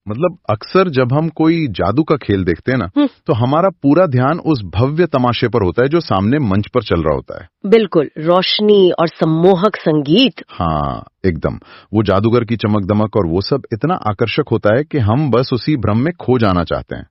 मतलब अक्सर जब हम कोई जादू का खेल देखते हैं ना, तो हमारा पूरा ध्यान उस भव्य तमाशे पर होता है जो सामने मंच पर चल रहा होता है। बिल्कुल, रोशनी और सम्मोहक संगीत। हाँ, एकदम। वो जादूगर की चमक दमक और वो सब इतना आकर्षक होता है कि हम बस उसी भ्रम में खो जाना चाहते हैं।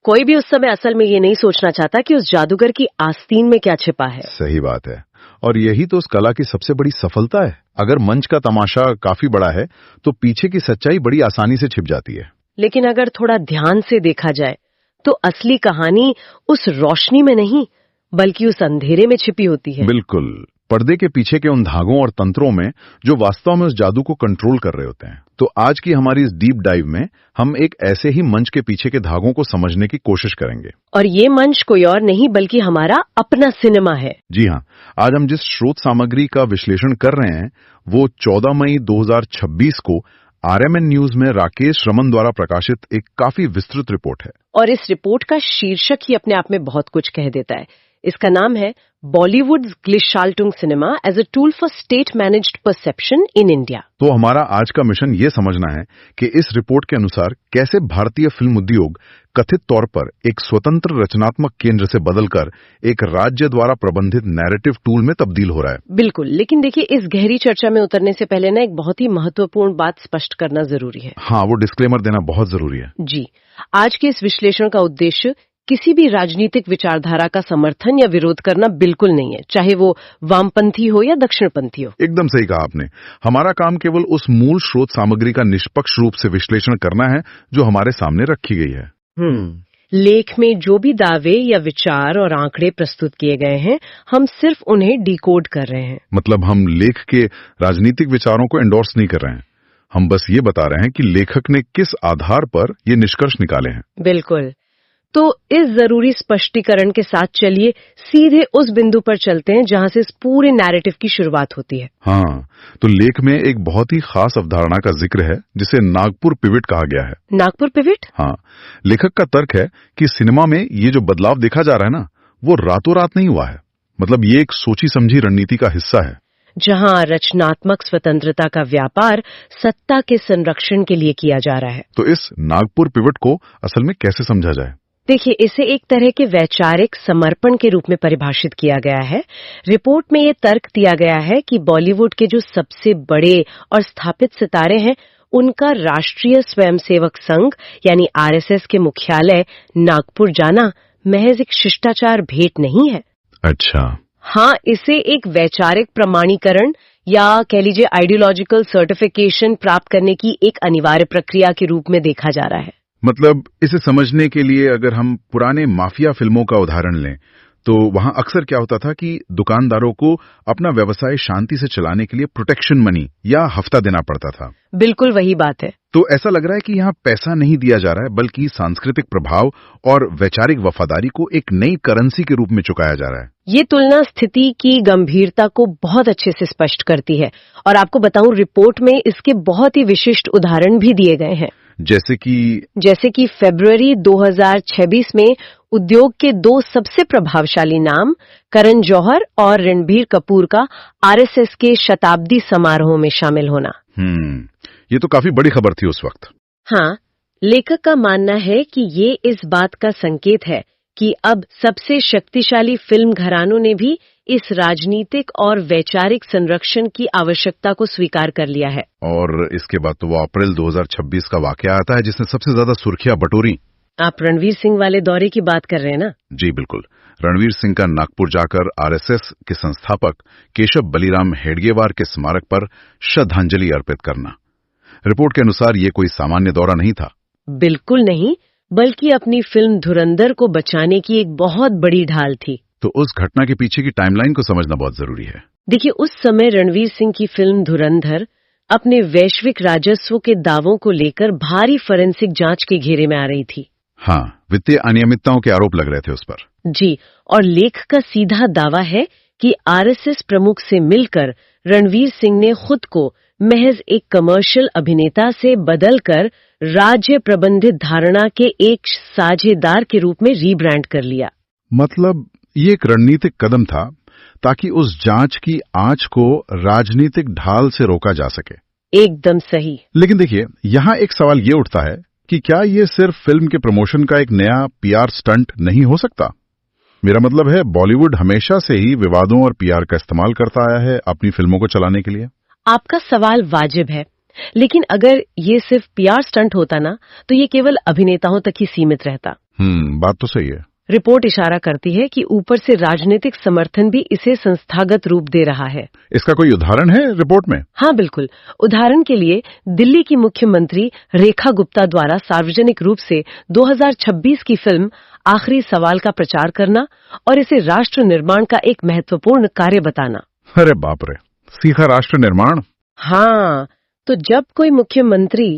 कोई भी उस समय असल में ये नहीं सोचना चाहता कि उस जादूगर की आस्तीन में क्या छिपा है। सही बात है, और यही तो उस कला की सबसे बड़ी सफलता है। अगर मंच का तमाशा काफी बड़ा है तो पीछे की सच्चाई बड़ी आसानी से छिप जाती है। लेकिन अगर थोड़ा ध्यान से देखा जाए तो असली कहानी उस रोशनी में नहीं बल्कि उस अंधेरे में छिपी होती है। बिल्कुल, पर्दे के पीछे के उन धागों और तंत्रों में जो वास्तव में उस जादू को कंट्रोल कर रहे होते हैं। तो आज की हमारी इस डीप डाइव में हम एक ऐसे ही मंच के पीछे के धागों को समझने की कोशिश करेंगे। और ये मंच कोई और नहीं बल्कि हमारा अपना सिनेमा है। जी हाँ, आज हम जिस स्रोत सामग्री का विश्लेषण कर रहे हैं वो 14 मई 2026 को RMN न्यूज में राकेश रमन द्वारा प्रकाशित एक काफी विस्तृत रिपोर्ट है। और इस रिपोर्ट का शीर्षक ही अपने आप में बहुत कुछ कह देता है। इसका नाम है बॉलीवुड्स ग्लिशाल्टुंग cinema as a tool for state managed perception in India. तो हमारा आज का मिशन ये समझना है कि इस रिपोर्ट के अनुसार कैसे भारतीय फिल्म उद्योग कथित तौर पर एक स्वतंत्र रचनात्मक केंद्र से बदलकर एक राज्य द्वारा प्रबंधित नैरेटिव टूल में तब्दील हो रहा है। बिल्कुल, लेकिन देखिए इस गहरी चर्चा में उतरने से पहले ना एक बहुत ही महत्वपूर्ण बात स्पष्ट करना जरूरी है। हाँ, वो डिस्क्लेमर देना बहुत जरूरी है। जी, आज के इस विश्लेषण का उद्देश्य किसी भी राजनीतिक विचारधारा का समर्थन या विरोध करना बिल्कुल नहीं है, चाहे वो वामपंथी हो या दक्षिणपंथी हो। एकदम सही कहा आपने। हमारा काम केवल उस मूल स्रोत सामग्री का निष्पक्ष रूप से विश्लेषण करना है जो हमारे सामने रखी गई है। लेख में जो भी दावे या विचार और आंकड़े प्रस्तुत किए गए हैं, हम सिर्फ उन्हें डिकोड कर रहे हैं। मतलब हम लेख के राजनीतिक विचारों को एंडोर्स नहीं कर रहे हैं, हम बस ये बता रहे हैं कि लेखक ने किस आधार पर ये निष्कर्ष निकाले हैं। बिल्कुल। तो इस जरूरी स्पष्टीकरण के साथ चलिए सीधे उस बिंदु पर चलते हैं जहां से इस पूरे नैरेटिव की शुरुआत होती है। हाँ, तो लेख में एक बहुत ही खास अवधारणा का जिक्र है जिसे नागपुर पिवट कहा गया है। नागपुर पिवट? हाँ, लेखक का तर्क है कि सिनेमा में ये जो बदलाव देखा जा रहा है ना, वो रातों रात नहीं हुआ है। मतलब ये एक सोची समझी रणनीति का हिस्सा है जहां रचनात्मक स्वतंत्रता का व्यापार सत्ता के संरक्षण के लिए किया जा रहा है। तो इस नागपुर पिवट को असल में कैसे समझा जाए? देखिए, इसे एक तरह के वैचारिक समर्पण के रूप में परिभाषित किया गया है। रिपोर्ट में ये तर्क दिया गया है कि बॉलीवुड के जो सबसे बड़े और स्थापित सितारे हैं, उनका राष्ट्रीय स्वयंसेवक संघ यानी RSS के मुख्यालय नागपुर जाना महज एक शिष्टाचार भेंट नहीं है। अच्छा। हाँ, इसे एक वैचारिक प्रमाणीकरण या कह लीजिए आइडियोलॉजिकल सर्टिफिकेशन प्राप्त करने की एक अनिवार्य प्रक्रिया के रूप में देखा जा रहा है। मतलब इसे समझने के लिए अगर हम पुराने माफिया फिल्मों का उदाहरण लें तो वहां अक्सर क्या होता था कि दुकानदारों को अपना व्यवसाय शांति से चलाने के लिए प्रोटेक्शन मनी या हफ्ता देना पड़ता था। बिल्कुल वही बात है। तो ऐसा लग रहा है कि यहाँ पैसा नहीं दिया जा रहा है बल्कि सांस्कृतिक प्रभाव और वैचारिक वफादारी को एक नई करेंसी के रूप में चुकाया जा रहा है। ये तुलना स्थिति की गंभीरता को बहुत अच्छे से स्पष्ट करती है और आपको बताऊं, रिपोर्ट में इसके बहुत ही विशिष्ट उदाहरण भी दिए गए हैं। जैसे कि फरवरी 2026 में उद्योग के दो सबसे प्रभावशाली नाम करण जौहर और रणबीर कपूर का RSS के शताब्दी समारोह में शामिल होना। ये तो काफी बड़ी खबर थी उस वक्त। हाँ, लेखक का मानना है कि ये इस बात का संकेत है कि अब सबसे शक्तिशाली फिल्म घरानों ने भी इस राजनीतिक और वैचारिक संरक्षण की आवश्यकता को स्वीकार कर लिया है। और इसके बाद तो वो अप्रैल 2026 का वाकया आता है जिसने सबसे ज्यादा सुर्खियां बटोरी। आप रणवीर सिंह वाले दौरे की बात कर रहे हैं ना? जी बिल्कुल। रणवीर सिंह का नागपुर जाकर RSS के संस्थापक केशव बलीराम हेडगेवार के स्मारक पर श्रद्धांजलि अर्पित करना। रिपोर्ट के अनुसार ये कोई सामान्य दौरा नहीं था। बिल्कुल नहीं, बल्कि अपनी फिल्म धुरंधर को बचाने की एक बहुत बड़ी ढाल थी। तो उस घटना के पीछे की टाइमलाइन को समझना बहुत जरूरी है। देखिए, उस समय रणवीर सिंह की फिल्म धुरंधर अपने वैश्विक राजस्व के दावों को लेकर भारी फोरेंसिक जांच के घेरे में आ रही थी। हाँ, वित्तीय अनियमितताओं के आरोप लग रहे थे उस पर। जी, और लेख का सीधा दावा है कि RSS प्रमुख से मिलकर रणवीर सिंह ने खुद को महज एक कमर्शियल अभिनेता से बदलकर राज्य प्रबंधित धारणा के एक साझेदार के रूप में रीब्रांड कर लिया। मतलब ये एक रणनीतिक कदम था ताकि उस जांच की आंच को राजनीतिक ढाल से रोका जा सके। एकदम सही। लेकिन देखिए, यहाँ एक सवाल ये उठता है कि क्या ये सिर्फ फिल्म के प्रमोशन का एक नया पीआर स्टंट नहीं हो सकता? मेरा मतलब है, बॉलीवुड हमेशा से ही विवादों और पीआर का इस्तेमाल करता आया है अपनी फिल्मों को चलाने के लिए। आपका सवाल वाजिब है, लेकिन अगर ये सिर्फ पीआर स्टंट होता ना, तो ये केवल अभिनेताओं तक ही सीमित रहता। बात तो सही है। रिपोर्ट इशारा करती है कि ऊपर से राजनीतिक समर्थन भी इसे संस्थागत रूप दे रहा है। इसका कोई उदाहरण है रिपोर्ट में? हाँ बिल्कुल। उदाहरण के लिए दिल्ली की मुख्यमंत्री रेखा गुप्ता द्वारा सार्वजनिक रूप से 2026 की फिल्म आखिरी सवाल का प्रचार करना और इसे राष्ट्र निर्माण का एक महत्वपूर्ण कार्य बताना। अरे बाप रे, सीखा राष्ट्र निर्माण। हाँ, तो जब कोई मुख्यमंत्री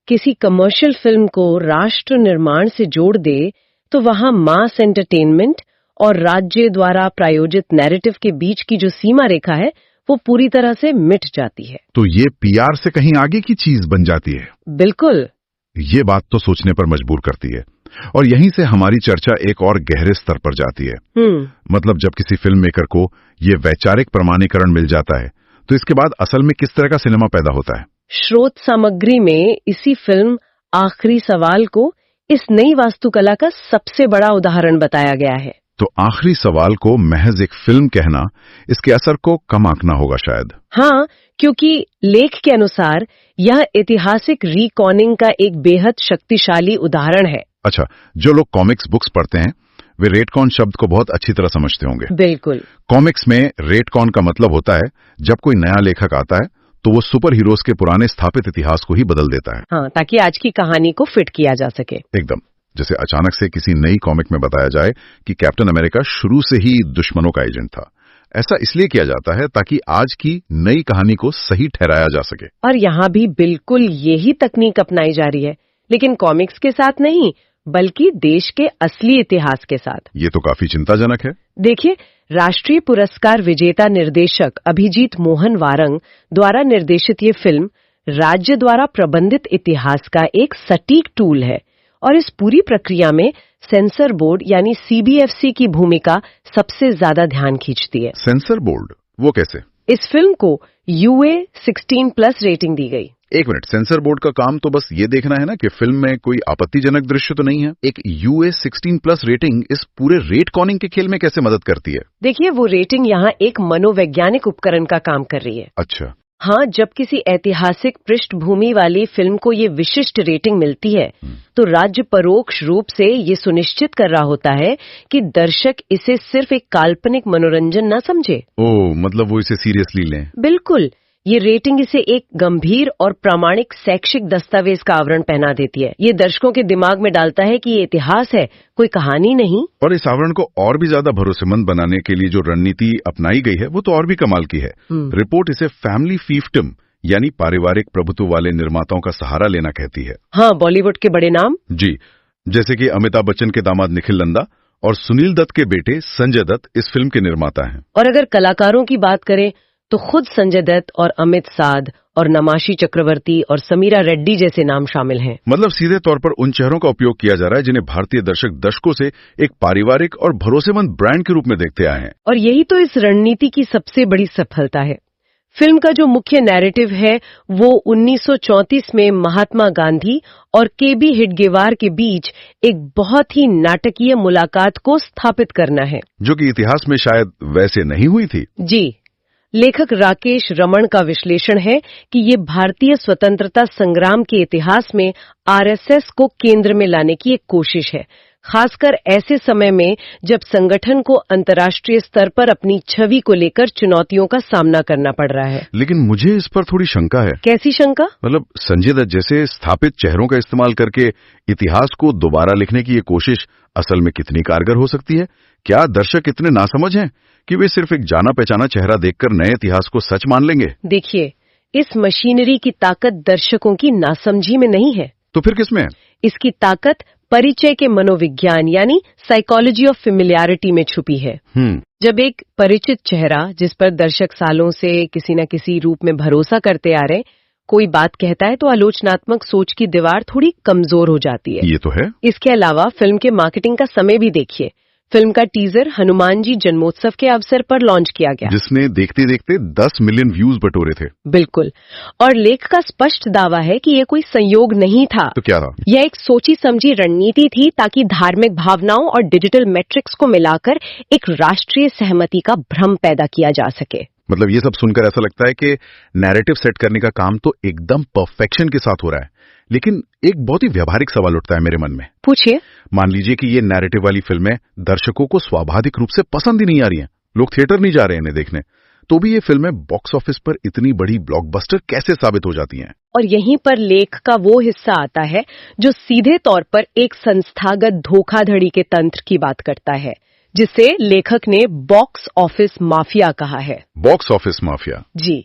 किसी कमर्शियल फिल्म को राष्ट्र निर्माण से जोड़ दे, तो वहां मास एंटरटेनमेंट और राज्य द्वारा प्रायोजित नैरेटिव के बीच की जो सीमा रेखा है, वो पूरी तरह से मिट जाती है। तो ये पीआर से कहीं आगे की चीज बन जाती है। बिल्कुल। ये बात तो सोचने पर मजबूर करती है, और यहीं से हमारी चर्चा एक और गहरे स्तर पर जाती है। मतलब जब किसी फिल्म मेकर को ये वैचारिक प्रमाणीकरण मिल जाता है, तो इसके बाद असल में किस तरह का सिनेमा पैदा होता है? स्रोत सामग्री में इसी फिल्म आखिरी सवाल को इस नई वास्तुकला का सबसे बड़ा उदाहरण बताया गया है। तो आखिरी सवाल को महज एक फिल्म कहना, इसके असर को कम आंकना होगा शायद। हाँ, क्योंकि लेख के अनुसार यह ऐतिहासिक रीकॉनिंग का एक बेहद शक्तिशाली उदाहरण है। अच्छा, जो लोग कॉमिक्स बुक्स पढ़ते हैं वे रेटकॉन शब्द को बहुत अच्छी तरह समझते होंगे। बिल्कुल। कॉमिक्स में रेटकॉन का मतलब होता है जब कोई नया लेखक आता है तो वो सुपर हीरोज के पुराने स्थापित इतिहास को ही बदल देता है। हाँ, ताकि आज की कहानी को फिट किया जा सके। एकदम। जैसे अचानक से किसी नई कॉमिक में बताया जाए कि कैप्टन अमेरिका शुरू से ही दुश्मनों का एजेंट था। ऐसा इसलिए किया जाता है ताकि आज की नई कहानी को सही ठहराया जा सके। और यहाँ भी बिल्कुल यही तकनीक अपनाई जा रही है, लेकिन कॉमिक्स के साथ नहीं, बल्कि देश के असली इतिहास के साथ। ये तो काफी चिंताजनक है। देखिए, राष्ट्रीय पुरस्कार विजेता निर्देशक अभिजीत मोहन वारंग द्वारा निर्देशित ये फिल्म राज्य द्वारा प्रबंधित इतिहास का एक सटीक टूल है, और इस पूरी प्रक्रिया में सेंसर बोर्ड यानी सीबीएफसी की भूमिका सबसे ज्यादा ध्यान खींचती है। सेंसर बोर्ड, वो कैसे? इस फिल्म को UA 16+ रेटिंग दी गई। एक मिनट, सेंसर बोर्ड का काम तो बस ये देखना है ना कि फिल्म में कोई आपत्तिजनक दृश्य तो नहीं है। एक UA 16+ रेटिंग इस पूरे रेट कॉनिंग के खेल में कैसे मदद करती है? देखिए, वो रेटिंग यहाँ एक मनोवैज्ञानिक उपकरण का काम कर रही है। अच्छा। हाँ, जब किसी ऐतिहासिक पृष्ठभूमि वाली फिल्म को ये विशिष्ट रेटिंग मिलती है, तो राज्य परोक्ष रूप से ये सुनिश्चित कर रहा होता है कि दर्शक इसे सिर्फ एक काल्पनिक मनोरंजन न समझे। ओह, मतलब वो इसे सीरियसली लें। बिल्कुल। ये रेटिंग इसे एक गंभीर और प्रामाणिक शैक्षिक दस्तावेज का आवरण पहना देती है। ये दर्शकों के दिमाग में डालता है कि ये इतिहास है, कोई कहानी नहीं। और इस आवरण को और भी ज्यादा भरोसेमंद बनाने के लिए जो रणनीति अपनाई गई है वो तो और भी कमाल की है। रिपोर्ट इसे फैमिली फीफ्टम यानी पारिवारिक प्रभुत्व वाले निर्माताओं का सहारा लेना कहती है। हाँ, बॉलीवुड के बड़े नाम जी, जैसे कि अमिताभ बच्चन के दामाद निखिल नंदा और सुनील दत्त के बेटे संजय दत्त इस फिल्म के निर्माता हैं। और अगर कलाकारों की बात करें तो खुद संजय दत्त और अमित साध और नमाशी चक्रवर्ती और समीरा रेड्डी जैसे नाम शामिल हैं। मतलब सीधे तौर पर उन चेहरों का उपयोग किया जा रहा है जिन्हें भारतीय दर्शक दशकों से एक पारिवारिक और भरोसेमंद ब्रांड के रूप में देखते आए हैं। और यही तो इस रणनीति की सबसे बड़ी सफलता है। फिल्म का जो मुख्य नैरेटिव है वो 1934 में महात्मा गांधी और KB हेडगेवार के बीच एक बहुत ही नाटकीय मुलाकात को स्थापित करना है, जो कि इतिहास में शायद वैसे नहीं हुई थी। जी, लेखक राकेश रमण का विश्लेषण है कि ये भारतीय स्वतंत्रता संग्राम के इतिहास में RSS को केंद्र में लाने की एक कोशिश है, खासकर ऐसे समय में जब संगठन को अंतर्राष्ट्रीय स्तर पर अपनी छवि को लेकर चुनौतियों का सामना करना पड़ रहा है। लेकिन मुझे इस पर थोड़ी शंका है। कैसी शंका? मतलब संजय दत्त जैसे स्थापित चेहरों का इस्तेमाल करके इतिहास को दोबारा लिखने की ये कोशिश असल में कितनी कारगर हो सकती है? क्या दर्शक इतने नासमझ हैं कि वे सिर्फ एक जाना पहचाना चेहरा देखकर नए इतिहास को सच मान लेंगे? देखिए, इस मशीनरी की ताकत दर्शकों की नासमझी में नहीं है। तो फिर किसमें है? इसकी ताकत परिचय के मनोविज्ञान यानी साइकोलॉजी ऑफ फेमिलियरिटी में छुपी है। जब एक परिचित चेहरा जिस पर दर्शक सालों से किसी न किसी रूप में भरोसा करते आ रहे कोई बात कहता है, तो आलोचनात्मक सोच की दीवार थोड़ी कमजोर हो जाती है। ये तो है। इसके अलावा फिल्म के मार्केटिंग का समय भी देखिए। फिल्म का टीजर हनुमान जी जन्मोत्सव के अवसर पर लॉन्च किया गया, जिसने देखते देखते 10 मिलियन व्यूज बटोरे थे। बिल्कुल। और लेख का स्पष्ट दावा है कि ये कोई संयोग नहीं था। तो क्या था? यह एक सोची समझी रणनीति थी ताकि धार्मिक भावनाओं और डिजिटल मैट्रिक्स को मिलाकर एक राष्ट्रीय सहमति का भ्रम पैदा किया जा सके। मतलब ये सब सुनकर ऐसा लगता है कि नैरेटिव सेट करने का काम तो एकदम परफेक्शन के साथ हो रहा है, लेकिन एक बहुत ही व्यावहारिक सवाल उठता है मेरे मन में। पूछिए। मान लीजिए कि ये नैरेटिव वाली फिल्में दर्शकों को स्वाभाविक रूप से पसंद ही नहीं आ रही हैं, लोग थिएटर नहीं जा रहे हैं इन्हें देखने, तो भी ये फिल्में बॉक्स ऑफिस पर इतनी बड़ी ब्लॉकबस्टर कैसे साबित हो जाती हैं? और यहीं पर लेख का वो हिस्सा आता है जो सीधे तौर पर एक संस्थागत धोखाधड़ी के तंत्र की बात करता है, जिसे लेखक ने बॉक्स ऑफिस माफिया कहा है। Box office mafia? जी,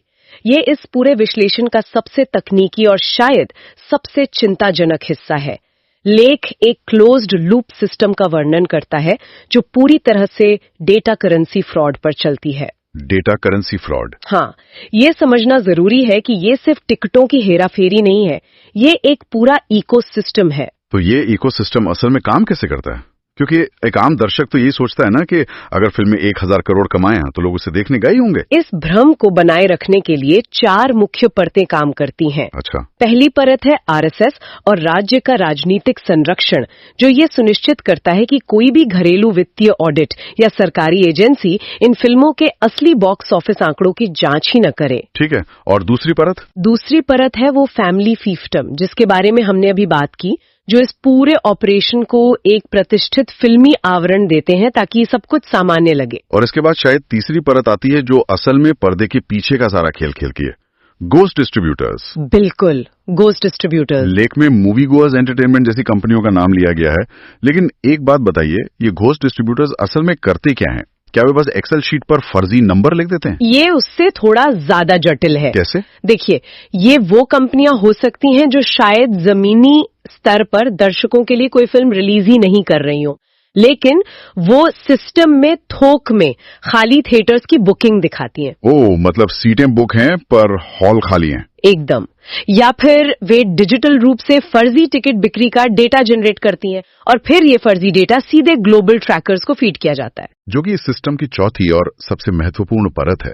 ये इस पूरे विश्लेषण का सबसे तकनीकी और शायद सबसे चिंताजनक हिस्सा है। लेख एक क्लोज्ड लूप सिस्टम का वर्णन करता है जो पूरी तरह से डेटा करेंसी फ्रॉड पर चलती है। Data currency fraud? हाँ, ये समझना जरूरी है कि ये सिर्फ टिकटों की हेराफेरी नहीं है, ये एक पूरा इकोसिस्टम है। तो ये इकोसिस्टम असल में काम कैसे करता है? क्योंकि एक आम दर्शक तो यही सोचता है ना कि अगर फिल्में 1000 करोड़ कमाए हैं तो लोग उसे देखने गए होंगे। इस भ्रम को बनाए रखने के लिए 4 मुख्य परतें काम करती हैं। अच्छा। पहली परत है आरएसएस और राज्य का राजनीतिक संरक्षण, जो ये सुनिश्चित करता है कि कोई भी घरेलू वित्तीय ऑडिट या सरकारी एजेंसी इन फिल्मों के असली बॉक्स ऑफिस आंकड़ों की जांच ही न करे। ठीक है, और दूसरी परत? दूसरी परत है वो फैमिली फीफ्डम, जिसके बारे में हमने अभी बात की, जो इस पूरे ऑपरेशन को एक प्रतिष्ठित फिल्मी आवरण देते हैं ताकि सब कुछ सामान्य लगे। और इसके बाद शायद तीसरी परत आती है जो असल में पर्दे के पीछे का सारा खेल खेलती है, गोस्ट डिस्ट्रीब्यूटर्स। बिल्कुल, गोस्ट डिस्ट्रीब्यूटर्स। लेख में मूवी गोअर्स एंटरटेनमेंट जैसी कंपनियों का नाम लिया गया है, लेकिन एक बात बताइए, ये गोस्ट डिस्ट्रीब्यूटर्स असल में करते क्या हैं? क्या वे बस एक्सेल शीट पर फर्जी नंबर लिख देते हैं? ये उससे थोड़ा ज्यादा जटिल है। कैसे? देखिए, ये वो कंपनियां हो सकती हैं जो शायद जमीनी स्तर पर दर्शकों के लिए कोई फिल्म रिलीज ही नहीं कर रही हो, लेकिन वो सिस्टम में थोक में खाली थिएटर्स की बुकिंग दिखाती हैं। ओह, मतलब सीटें बुक हैं पर हॉल खाली हैं। एकदम। या फिर वे डिजिटल रूप से फर्जी टिकट बिक्री का डेटा जनरेट करती हैं और फिर ये फर्जी डेटा सीधे ग्लोबल ट्रैकर्स को फीड किया जाता है, जो कि इस सिस्टम की चौथी और सबसे महत्वपूर्ण परत है।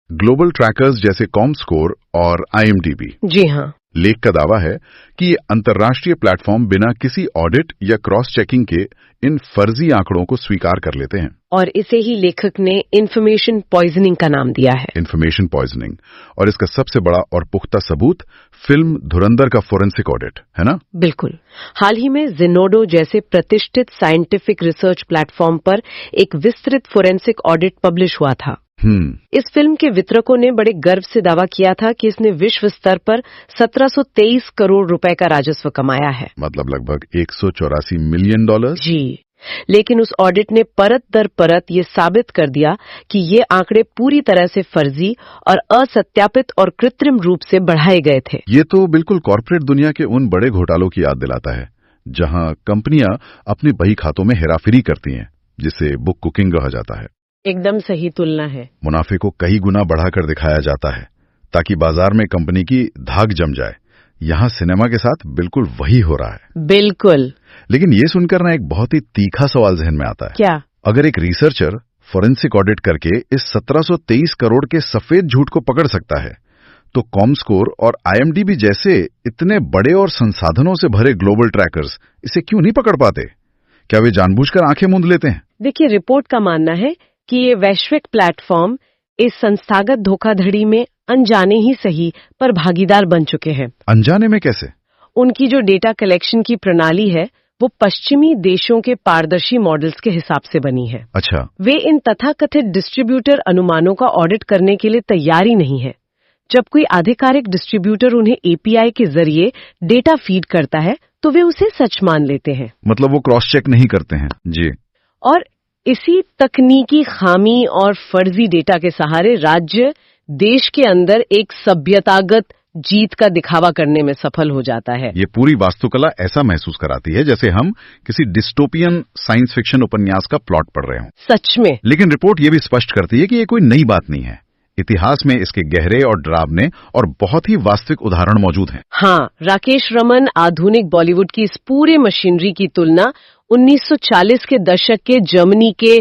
ग्लोबल ट्रैकर्स जैसे कॉमस्कोर और IMDb। जी हाँ। लेख का दावा है कि ये अंतर्राष्ट्रीय प्लेटफॉर्म बिना किसी ऑडिट या क्रॉस चेकिंग के इन फर्जी आंकड़ों को स्वीकार कर लेते हैं। और इसे ही लेखक ने इन्फॉर्मेशन पॉइजनिंग का नाम दिया है। Information poisoning. और इसका सबसे बड़ा और पुख्ता सबूत फिल्म धुरंधर का फोरेंसिक ऑडिट है ना? बिल्कुल। हाल ही में ज़ेनोडो जैसे प्रतिष्ठित साइंटिफिक रिसर्च प्लेटफॉर्म पर एक विस्तृत फोरेंसिक ऑडिट पब्लिश हुआ था। इस फिल्म के वितरकों ने बड़े गर्व से दावा किया था कि इसने विश्व स्तर पर 1723 करोड़ रुपए का राजस्व कमाया है। मतलब लगभग $184 मिलियन। जी, लेकिन उस ऑडिट ने परत दर परत ये साबित कर दिया कि ये आंकड़े पूरी तरह से फर्जी और असत्यापित और कृत्रिम रूप से बढ़ाए गए थे। ये तो बिल्कुल कॉर्पोरेट दुनिया के उन बड़े घोटालों की याद दिलाता है जहां कंपनियां अपने बही खातों में हेराफेरी करती हैं, जिसे बुक कुकिंग कहा जाता है। एकदम सही तुलना है। मुनाफे को कई गुना बढ़ाकर दिखाया जाता है ताकि बाजार में कंपनी की धाक जम जाए। यहाँ सिनेमा के साथ बिल्कुल वही हो रहा है। बिल्कुल। लेकिन ये सुनकर ना एक बहुत ही तीखा सवाल जहन में आता है। क्या? अगर एक रिसर्चर फोरेंसिक ऑडिट करके इस 1723 करोड़ के सफेद झूठ को पकड़ सकता है, तो कॉमस्कोर और IMDb जैसे इतने बड़े और संसाधनों से भरे ग्लोबल ट्रैकर्स इसे क्यों नहीं पकड़ पाते? क्या वे जानबूझकर आंखें मूंद लेते हैं? देखिए, रिपोर्ट का मानना है कि ये वैश्विक प्लेटफॉर्म इस संस्थागत धोखाधड़ी में अनजाने ही सही पर भागीदार बन चुके हैं। अनजाने में कैसे? उनकी जो डेटा कलेक्शन की प्रणाली है वो पश्चिमी देशों के पारदर्शी मॉडल्स के हिसाब से बनी है। अच्छा। वे इन तथाकथित डिस्ट्रीब्यूटर अनुमानों का ऑडिट करने के लिए तैयार ही नहीं है। जब कोई आधिकारिक डिस्ट्रीब्यूटर उन्हें API के जरिए डेटा फीड करता है तो वे उसे सच मान लेते हैं। मतलब वो क्रॉस चेक नहीं करते हैं। जी। और इसी तकनीकी खामी और फर्जी डेटा के सहारे राज्य देश के अंदर एक सभ्यतागत जीत का दिखावा करने में सफल हो जाता है। ये पूरी वास्तुकला ऐसा महसूस कराती है जैसे हम किसी डिस्टोपियन साइंस फिक्शन उपन्यास का प्लॉट पढ़ रहे हों। सच में। लेकिन रिपोर्ट ये भी स्पष्ट करती है कि ये कोई नई बात नहीं है। इतिहास में इसके गहरे और डरावने और बहुत ही वास्तविक उदाहरण मौजूद हैं। हाँ, राकेश रमन आधुनिक बॉलीवुड की इस पूरे मशीनरी की तुलना 1940 के दशक के जर्मनी के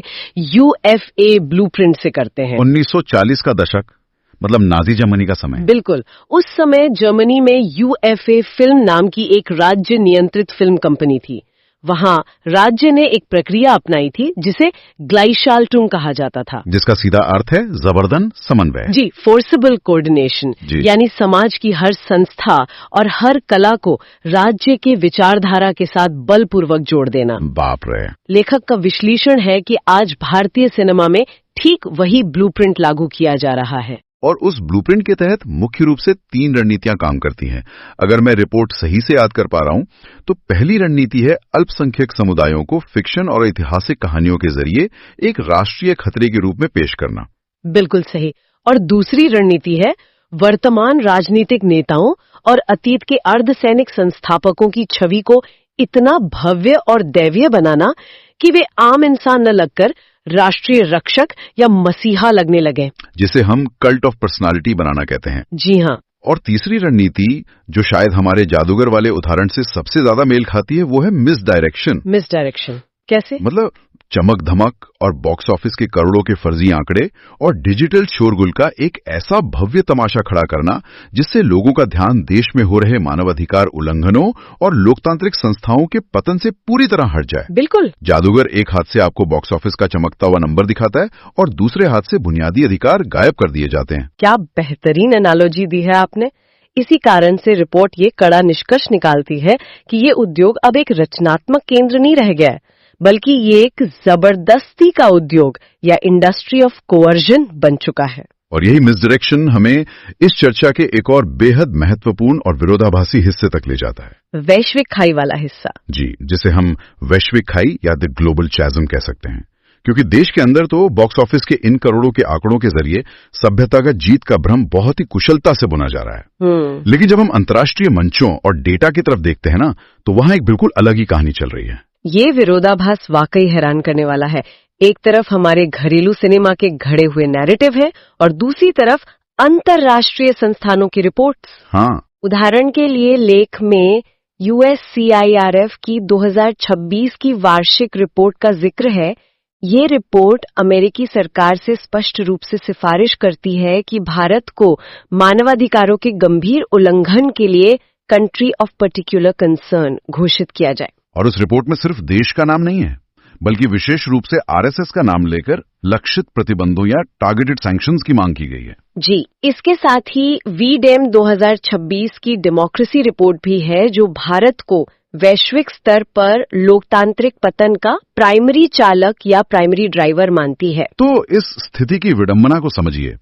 UFA ब्लूप्रिंट से करते हैं। 1940 का दशक मतलब नाजी जर्मनी का समय। बिल्कुल, उस समय जर्मनी में UFA फिल्म नाम की एक राज्य नियंत्रित फिल्म कंपनी थी। वहां राज्य ने एक प्रक्रिया अपनाई थी जिसे ग्लाइशाल्टुंग कहा जाता था, जिसका सीधा अर्थ है जबरदन समन्वय। जी, फोर्सिबल कोऑर्डिनेशन, यानी समाज की हर संस्था और हर कला को राज्य के विचारधारा के साथ बलपूर्वक जोड़ देना। बाप रे। लेखक का विश्लेषण है कि आज भारतीय सिनेमा में ठीक वही ब्लूप्रिंट लागू किया जा रहा है। और उस ब्लूप्रिंट के तहत मुख्य रूप से 3 रणनीतियां काम करती हैं। अगर मैं रिपोर्ट सही से याद कर पा रहा हूं तो पहली रणनीति है अल्पसंख्यक समुदायों को फिक्शन और ऐतिहासिक कहानियों के जरिए एक राष्ट्रीय खतरे के रूप में पेश करना। बिल्कुल सही। और दूसरी रणनीति है वर्तमान राजनीतिक नेताओं और अतीत के अर्धसैनिक संस्थापकों की छवि को इतना भव्य और दैवीय बनाना कि वे आम इंसान न लगकर राष्ट्रीय रक्षक या मसीहा लगने लगे, जिसे हम कल्ट ऑफ पर्सनालिटी बनाना कहते हैं। जी हाँ। और तीसरी रणनीति जो शायद हमारे जादूगर वाले उदाहरण से सबसे ज्यादा मेल खाती है वो है मिसडायरेक्शन। मिसडायरेक्शन कैसे? मतलब चमक धमक और बॉक्स ऑफिस के करोड़ों के फर्जी आंकड़े और डिजिटल शोरगुल का एक ऐसा भव्य तमाशा खड़ा करना जिससे लोगों का ध्यान देश में हो रहे मानवाधिकार उल्लंघनों और लोकतांत्रिक संस्थाओं के पतन से पूरी तरह हट जाए। बिल्कुल। जादूगर एक हाथ से आपको बॉक्स ऑफिस का चमकता हुआ नंबर दिखाता है और दूसरे हाथ से बुनियादी अधिकार गायब कर दिए जाते हैं। क्या बेहतरीन एनालॉजी दी है आपने। इसी कारण से रिपोर्ट ये कड़ा निष्कर्ष निकालती है कि ये उद्योग अब एक रचनात्मक केंद्र नहीं रह गया है, बल्कि ये एक जबरदस्ती का उद्योग या इंडस्ट्री ऑफ कोअर्जन बन चुका है। और यही मिसडायरेक्शन हमें इस चर्चा के एक और बेहद महत्वपूर्ण और विरोधाभासी हिस्से तक ले जाता है। वैश्विक खाई वाला हिस्सा। जी, जिसे हम वैश्विक खाई या द ग्लोबल चैज़म कह सकते हैं। क्योंकि देश के अंदर तो बॉक्स ऑफिस के इन करोड़ों के आंकड़ों के जरिए सभ्यता का जीत का भ्रम बहुत ही कुशलता से बुना जा रहा है। लेकिन जब हम अंतर्राष्ट्रीय मंचों और डेटा की तरफ देखते हैं ना, तो वहां एक बिल्कुल अलग ही कहानी चल रही है। ये विरोधाभास वाकई हैरान करने वाला है। एक तरफ हमारे घरेलू सिनेमा के घड़े हुए नैरेटिव है और दूसरी तरफ अंतर्राष्ट्रीय संस्थानों की रिपोर्ट्स। हाँ। उदाहरण के लिए लेख में USCIRF की 2026 की वार्षिक रिपोर्ट का जिक्र है। ये रिपोर्ट अमेरिकी सरकार से स्पष्ट रूप से सिफारिश करती है कि भारत को मानवाधिकारों के गंभीर उल्लंघन के लिए कंट्री ऑफ पर्टिकुलर कंसर्न घोषित किया जाए। और उस रिपोर्ट में सिर्फ देश का नाम नहीं है, बल्कि विशेष रूप से RSS का नाम लेकर लक्षित प्रतिबंधों या टारगेटेड सैंक्शंस की मांग की गई है। जी, इसके साथ ही VDEM 2026 की डेमोक्रेसी रिपोर्ट भी है, जो भारत को वैश्विक स्तर पर लोकतांत्रिक पतन का प्राइमरी चालक या प्राइमरी ड्राइवर मानती है। तो इस स्थिति की विडंबना को समझिए।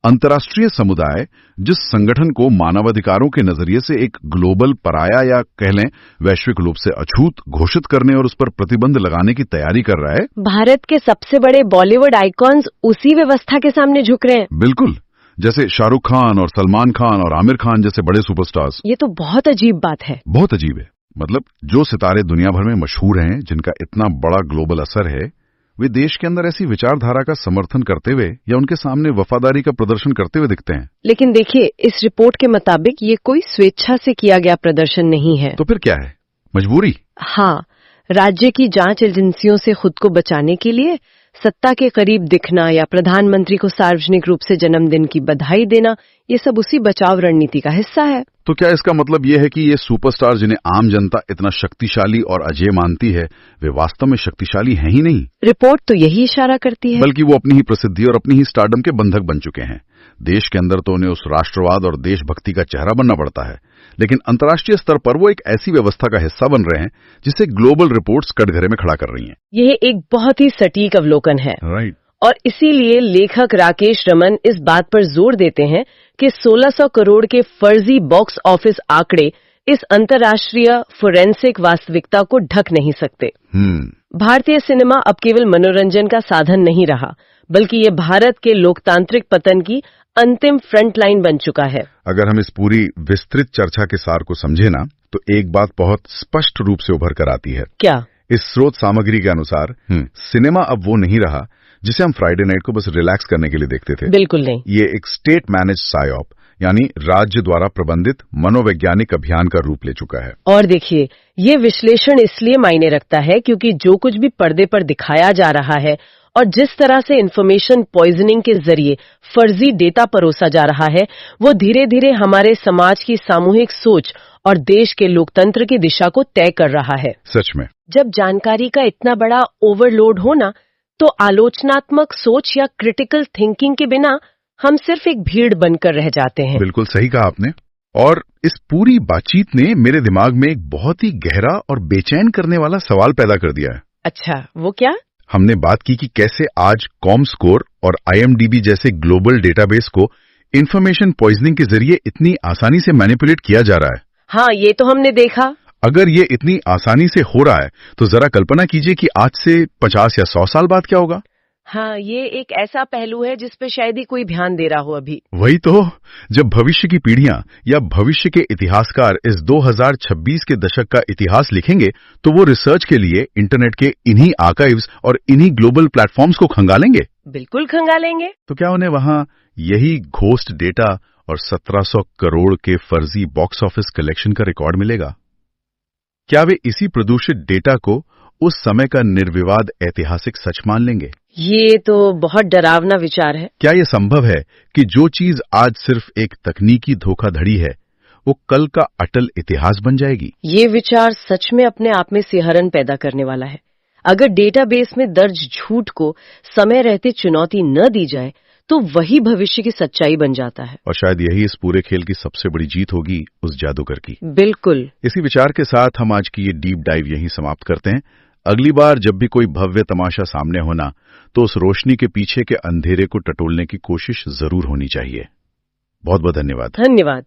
अंतर्राष्ट्रीय समुदाय जिस संगठन को मानवाधिकारों के नजरिए से एक ग्लोबल पराया या कह लें वैश्विक रूप से अछूत घोषित करने और उस पर प्रतिबंध लगाने की तैयारी कर रहा है, भारत के सबसे बड़े बॉलीवुड आइकॉन्स उसी व्यवस्था के सामने झुक रहे हैं। बिल्कुल, जैसे शाहरुख खान और सलमान खान और आमिर खान जैसे बड़े सुपरस्टार्स। ये तो बहुत अजीब बात है। बहुत अजीब है। मतलब जो सितारे दुनिया भर में मशहूर हैं, जिनका इतना बड़ा ग्लोबल असर है, वे देश के अंदर ऐसी विचारधारा का समर्थन करते हुए या उनके सामने वफादारी का प्रदर्शन करते हुए दिखते हैं। लेकिन देखिए, इस रिपोर्ट के मुताबिक ये कोई स्वेच्छा से किया गया प्रदर्शन नहीं है। तो फिर क्या है? मजबूरी? हाँ, राज्य की जांच एजेंसियों से खुद को बचाने के लिए सत्ता के करीब दिखना या प्रधानमंत्री को सार्वजनिक रूप से जन्मदिन की बधाई देना, ये सब उसी बचाव रणनीति का हिस्सा है। तो क्या इसका मतलब ये है कि ये सुपरस्टार जिन्हें आम जनता इतना शक्तिशाली और अजेय मानती है, वे वास्तव में शक्तिशाली हैं ही नहीं? रिपोर्ट तो यही इशारा करती है। बल्कि वो अपनी ही प्रसिद्धि और अपनी ही स्टारडम के बंधक बन चुके हैं। देश के अंदर तो उन्हें उस राष्ट्रवाद और देशभक्ति का चेहरा बनना पड़ता है, लेकिन अंतर्राष्ट्रीय स्तर पर वो एक ऐसी व्यवस्था का हिस्सा बन रहे हैं जिसे ग्लोबल रिपोर्ट्स कटघरे में खड़ा कर रही हैं। यह एक बहुत ही सटीक अवलोकन है। राइट। और इसीलिए लेखक राकेश रमन इस बात पर जोर देते हैं कि 1600 करोड़ के फर्जी बॉक्स ऑफिस आंकड़े इस अंतर्राष्ट्रीय फोरेंसिक वास्तविकता को ढक नहीं सकते। भारतीय सिनेमा अब केवल मनोरंजन का साधन नहीं रहा, बल्कि ये भारत के लोकतांत्रिक पतन की अंतिम फ्रंट लाइन बन चुका है। अगर हम इस पूरी विस्तृत चर्चा के सार को समझे ना, तो एक बात बहुत स्पष्ट रूप से उभर कर आती है। क्या? इस स्रोत सामग्री के अनुसार सिनेमा अब वो नहीं रहा जिसे हम फ्राइडे नाइट को बस रिलैक्स करने के लिए देखते थे। बिल्कुल नहीं। ये एक स्टेट मैनेज साइऑप यानी राज्य द्वारा प्रबंधित मनोवैज्ञानिक अभियान का रूप ले चुका है। और देखिए, ये विश्लेषण इसलिए मायने रखता है क्योंकि जो कुछ भी पर्दे पर दिखाया जा रहा है और जिस तरह से इंफॉर्मेशन पॉइजनिंग के जरिए फर्जी डेटा परोसा जा रहा है, वो धीरे धीरे हमारे समाज की सामूहिक सोच और देश के लोकतंत्र की दिशा को तय कर रहा है। सच में, जब जानकारी का इतना बड़ा ओवरलोड हो ना, तो आलोचनात्मक सोच या क्रिटिकल थिंकिंग के बिना हम सिर्फ एक भीड़ बनकर रह जाते हैं। बिल्कुल सही कहा आपने। और इस पूरी बातचीत ने मेरे दिमाग में एक बहुत ही गहरा और बेचैन करने वाला सवाल पैदा कर दिया है। अच्छा, वो क्या? हमने बात की कि कैसे आज कॉमस्कोर और IMDb जैसे ग्लोबल डेटाबेस को इंफॉर्मेशन पॉइजनिंग के जरिए इतनी आसानी से मैनिपुलेट किया जा रहा है। हाँ, ये तो हमने देखा। अगर ये इतनी आसानी से हो रहा है तो जरा कल्पना कीजिए कि आज से 50 या 100 साल बाद क्या होगा। हाँ, ये एक ऐसा पहलू है जिस पे शायद ही कोई ध्यान दे रहा हो अभी। वही तो, जब भविष्य की पीढ़ियां या भविष्य के इतिहासकार इस 2026 के दशक का इतिहास लिखेंगे तो वो रिसर्च के लिए इंटरनेट के इन्हीं आर्काइव्स और इन्हीं ग्लोबल प्लेटफॉर्म्स को खंगालेंगे। बिल्कुल खंगालेंगे। तो क्या उन्हें वहां यही घोस्ट डेटा और 1700 करोड़ के फर्जी बॉक्स ऑफिस कलेक्शन का रिकॉर्ड मिलेगा? क्या वे इसी प्रदूषित डेटा को उस समय का निर्विवाद ऐतिहासिक सच मान लेंगे? ये तो बहुत डरावना विचार है। क्या यह संभव है कि जो चीज आज सिर्फ एक तकनीकी धोखाधड़ी है, वो कल का अटल इतिहास बन जाएगी? ये विचार सच में अपने आप में सिहरन पैदा करने वाला है। अगर डेटाबेस में दर्ज झूठ को समय रहते चुनौती न दी जाए तो वही भविष्य की सच्चाई बन जाता है। और शायद यही इस पूरे खेल की सबसे बड़ी जीत होगी, उस जादूगर की। बिल्कुल। इसी विचार के साथ हम आज की ये डीप डाइव यहीं समाप्त करते हैं। अगली बार जब भी कोई भव्य तमाशा सामने होना, तो उस रोशनी के पीछे के अंधेरे को टटोलने की कोशिश जरूर होनी चाहिए। बहुत बहुत धन्यवाद। धन्यवाद।